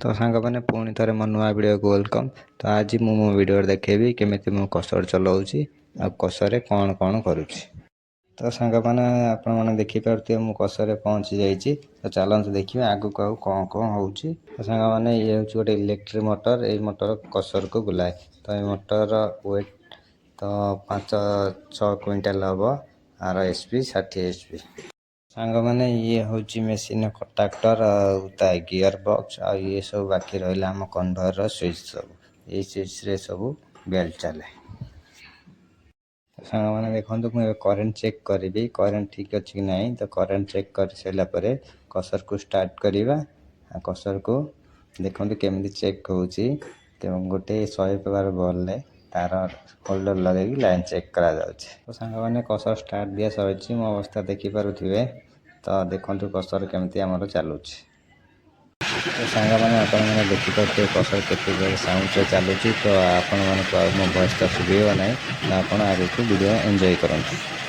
तो सांग मैंने पुणी थे मो नुआ वीडियो को वेलकम। तो आज मु मो वीडियो देखेबी केमी मु कसर चलाऊँगी आ कसरे कौन कौन करुँची। तो सांग मैंने आपण मैंने देखिपे मु कसरे पहुँची जाइए। तो चलते देखिए आगू को कौन कौन हो। तो सांग मैंने ये हूँ गोटे इलेक्ट्रिक मोटर, ये मोटर कसर को बुलाए। तो ये मोटर वेट तो 5-6 क्विंटाल हम आर एचपी 60 एचपी। सांग मैंने ये हूँ मेसीन कटाक्टर गियर बॉक्स आ ये सब बाकी रहा आम कन्भर स्विच सब ये स्विच रे सब बेल्ट चले। सांग मैंने देखो मुझे करेन्ट चेक करी करेन्ट ठीक अच्छी कि नहीं। तो करेन्ट चेक कर सारापर कसर को स्टार्ट करवा। कसर को देखो केमी चेक हो गोटे 100 प्रकार बल्ब तार होल्डर लगे लाइन चेक करा जाउछि। तो सांग मैंने कसर स्टार्ट दिया सरी मो अवस्था देखिपे। तो देखो कसर केमती आमर चलुछि। तो सांग मैंने आपने देखिपे कसर के साउंड चलुछि। तो आपण मो वॉइस तो शुभ ना, तो आप आगे को वीडियो एंजॉय करंतु।